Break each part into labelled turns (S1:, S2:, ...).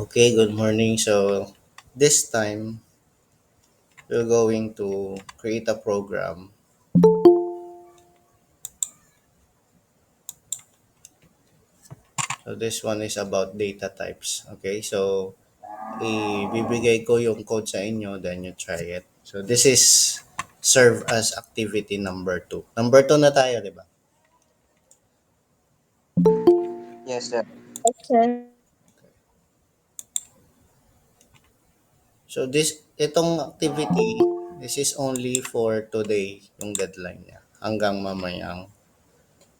S1: Okay, good morning. So this time we're going to create a program. So this one is about data types. Okay, so ibibigay ko yung code sa inyo, then you try it. So this is serve as activity number 2. Number 2 na tayo, di ba?
S2: Yes, sir.
S3: Sir.
S1: So itong activity, this is only for today, yung deadline niya. Hanggang mamayang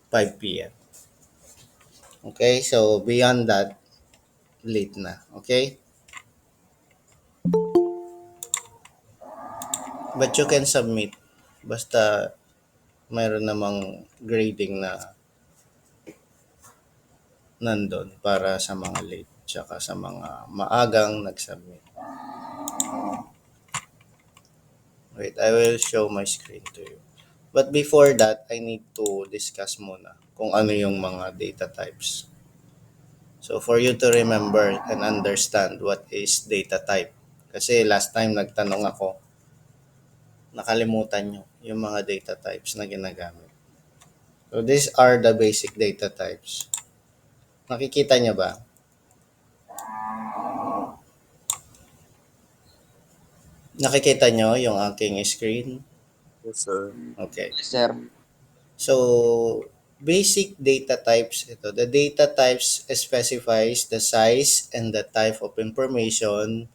S1: 5 p.m. Okay, so beyond that, late na. Okay? But you can submit. Basta mayroon namang grading na nandun para sa mga late tsaka sa mga maagang nag-submit. Wait, I will show my screen to you. But before that, I need to discuss muna kung ano yung mga data types. So for you to remember and understand what is data type. Kasi last time nagtanong ako, nakalimutan nyo yung mga data types na ginagamit. So these are the basic data types. Nakikita nyo ba? Nakikita nyo yung aking screen?
S2: Yes, sir.
S1: Okay.
S2: Yes, sir.
S1: So, basic data types ito. The data types specifies the size and the type of information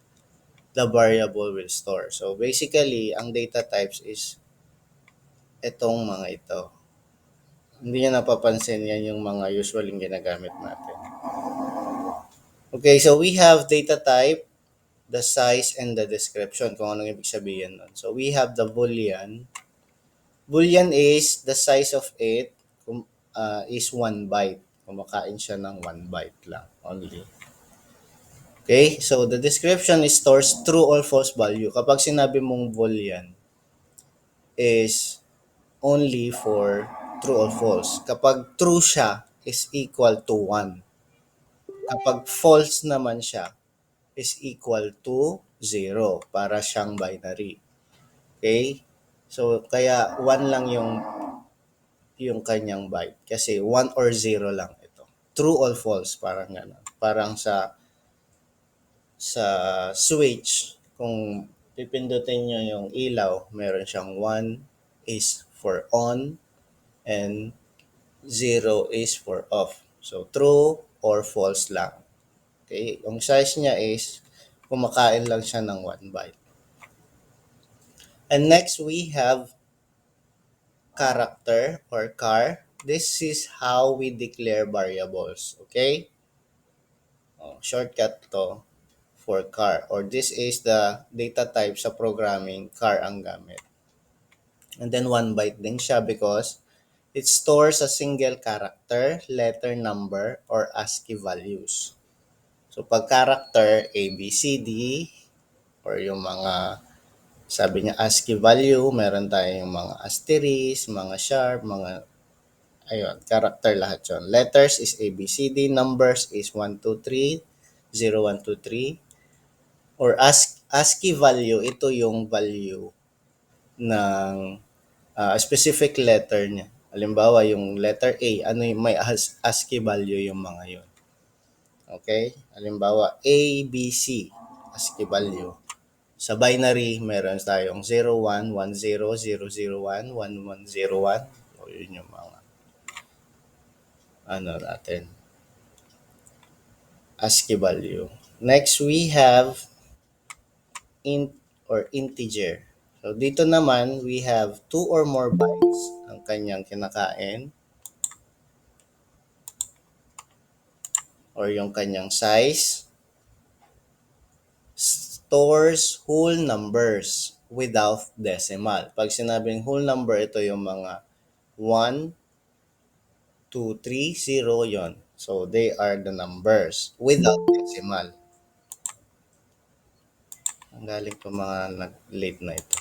S1: the variable will store. So, basically, ang data types is itong mga ito. Hindi nyo napapansin yan yung mga usual yung ginagamit natin. Okay, so we have data type, the size, and the description, kung anong ibig sabihin nun. So, we have the Boolean. Boolean is the size of it is 1 byte. Kumakain siya ng 1 byte lang only. Okay? So, the description is stores true or false value. Kapag sinabi mong Boolean is only for true or false. Kapag true siya is equal to 1. Kapag false naman siya is equal to 0 para siyang binary. Okay? So, kaya 1 lang yung kanyang byte kasi 1 or 0 lang ito. True or false, parang gano'n. Parang sa switch, kung pipindutin nyo yung ilaw, meron siyang 1 is for on and 0 is for off. So, true or false lang. Okay? Yung size niya is kumakain lang siya ng 1 byte. And next, we have character or char. This is how we declare variables. Okay? Shortcut to for char, or this is the data type sa programming, char ang gamit. And then 1 byte din siya because it stores a single character, letter, number, or ASCII values. So pag character, A, B, C, D, or yung mga sabi niya ASCII value, meron tayong mga asterisk, mga sharp, mga ayun, character lahat yun. Letters is A, B, C, D. Numbers is 1, 2, 3, 0, 1, 2, 3. Or ASCII value, ito yung value ng specific letter niya. Halimbawa, yung letter A, ano yung may ASCII value yung mga yun. Okay? Halimbawa, A, B, C, ASCII value. Sa binary, meron tayong 01, 10, 001, 1101. O yun yung mga ano natin, ASCII value. Next, we have int or integer. So, dito naman, we have 2 or more bytes ang kanyang kinakain or yung kanyang size. Stores whole numbers without decimal. Pag sinabing whole number, ito yung mga 1, 2, 3, 0, yon. So, they are the numbers without decimal. Ang galing pa mga late na ito.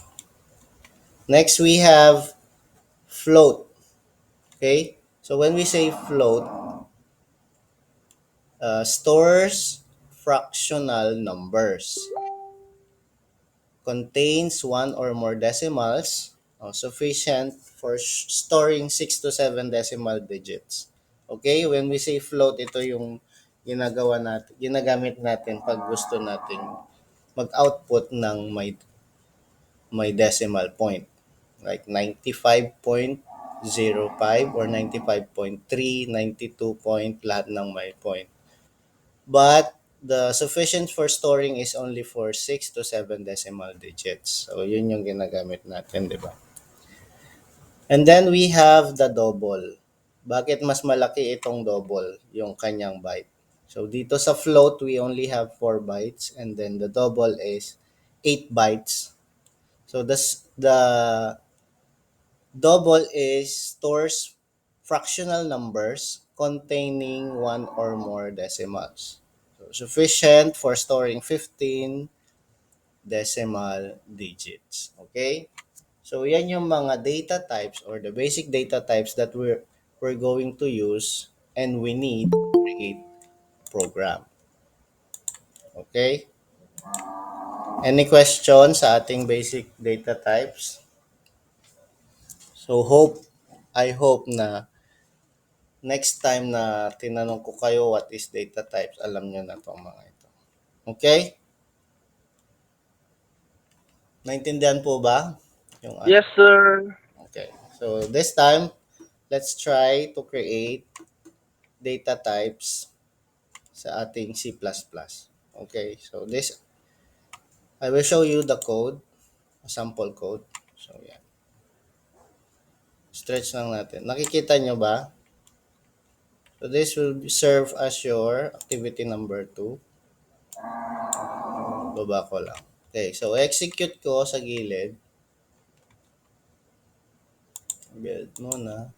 S1: Next, we have float. Okay? So, when we say float, stores fractional numbers. Contains one or more decimals, sufficient for storing 6 to 7 decimal digits. Okay? When we say float, ito yung ginagamit natin pag gusto nating mag-output ng may decimal point. Like 95.05 or 95.3, 92 point, lahat ng may point. But the sufficient for storing is only for 6 to 7 decimal digits. So, yun yung ginagamit natin, di ba? And then we have the double. Bakit mas malaki itong double, yung kanyang byte? So, dito sa float, we only have 4 bytes. And then the double is 8 bytes. So, the double is stores fractional numbers containing one or more decimals. So, sufficient for storing 15 decimal digits. Okay? So, yan yung mga data types or the basic data types that we're going to use and we need to create program. Okay? Any questions sa ating basic data types? So, I hope na next time na tinanong ko kayo what is data types, alam nyo na itong mga ito. Okay? Naintindihan po ba? Yung
S2: Yes, sir.
S1: okay. So this time, let's try to create data types sa ating C++. Okay? So I will show you the code, a sample code. So yan. Stretch lang natin. Nakikita nyo ba? So this will serve as your activity number 2. Baba ko lang. Okay, so execute ko sa gilid. Build muna.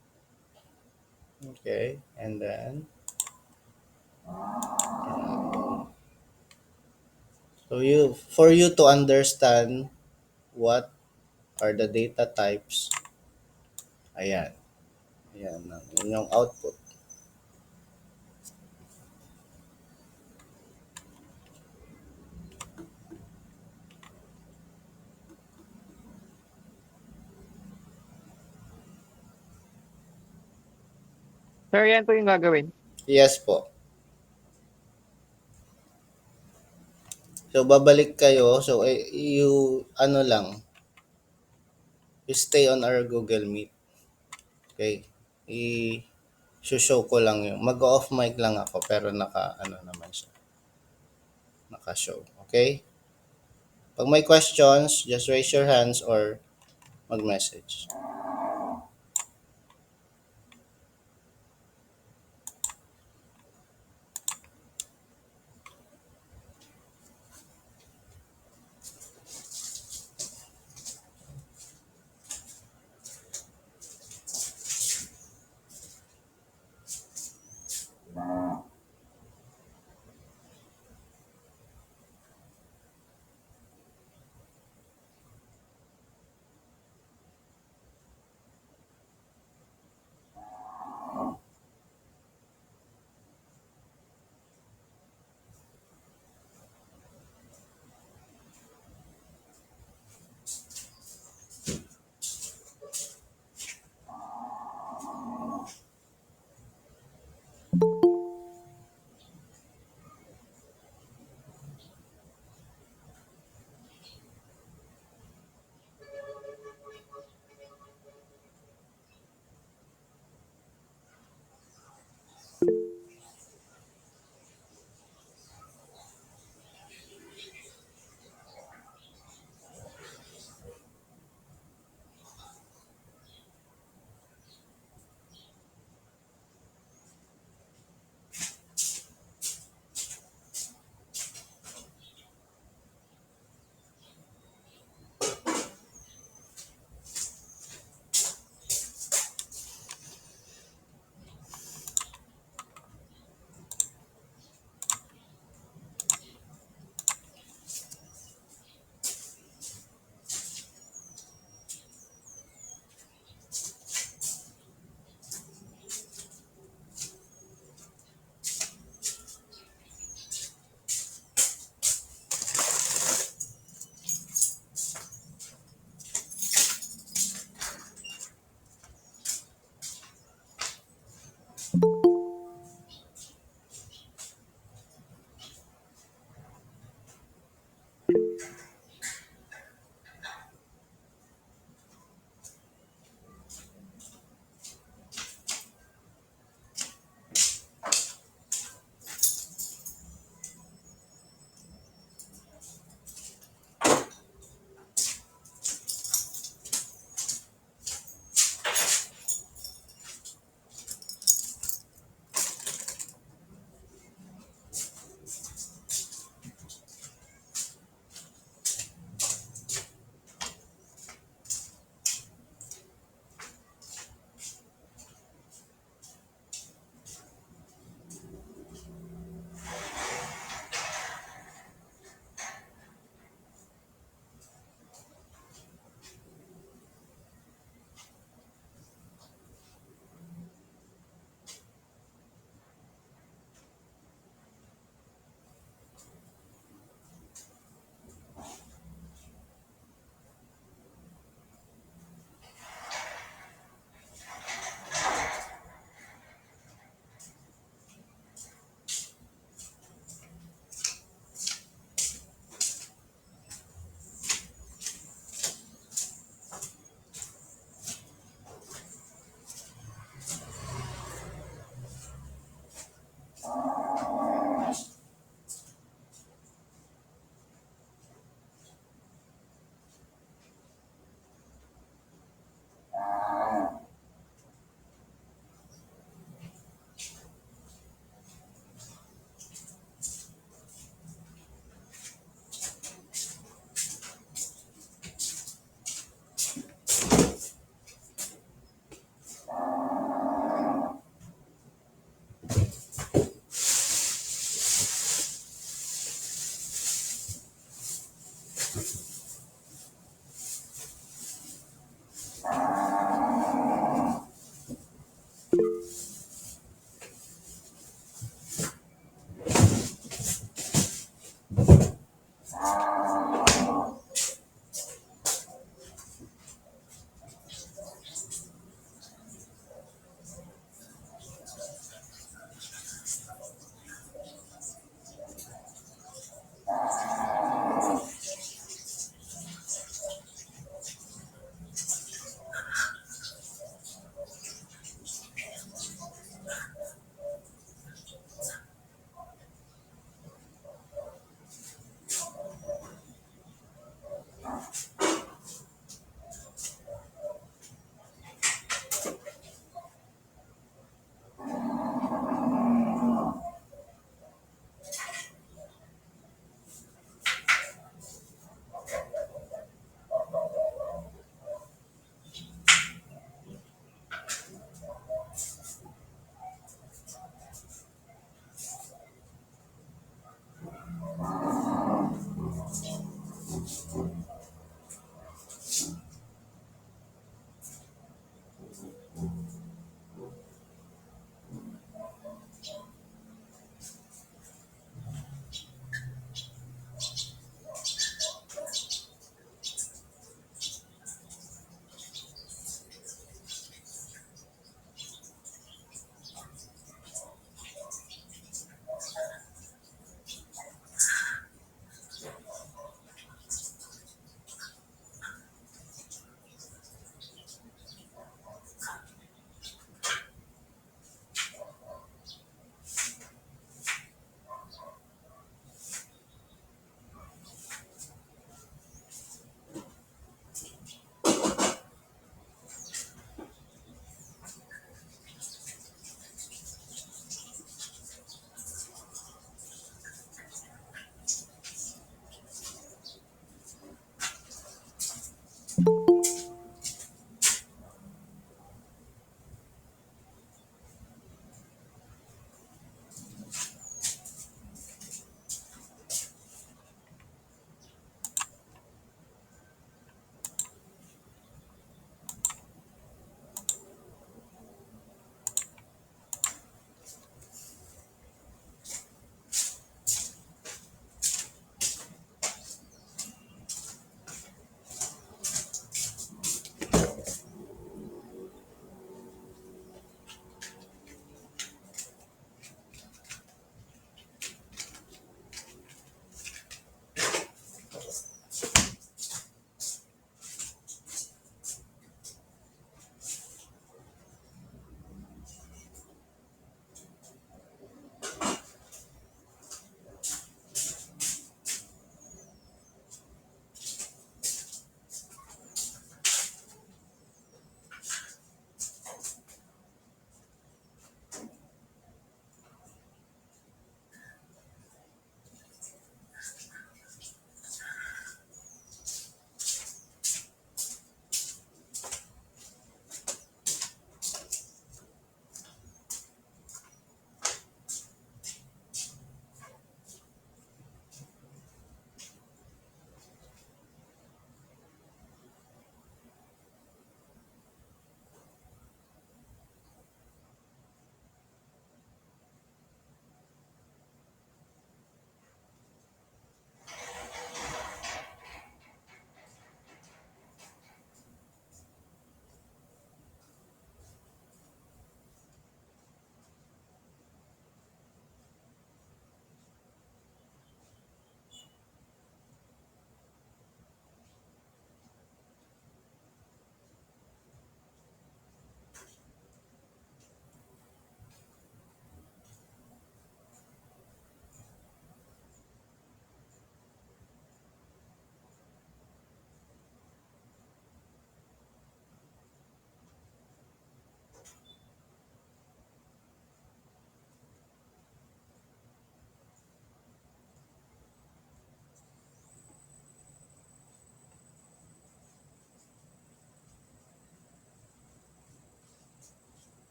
S1: Okay, and then for you to understand what are the data types, ayan. Ayan, yun yung output.
S3: Sir, yan po yung gagawin.
S1: Yes po. So babalik kayo, so you ano lang, you stay on our Google Meet. Okay? I-show ko lang yung mag-off mic lang ako pero naka naman siya. Naka-show. Okay? Pag may questions, just raise your hands or mag-message.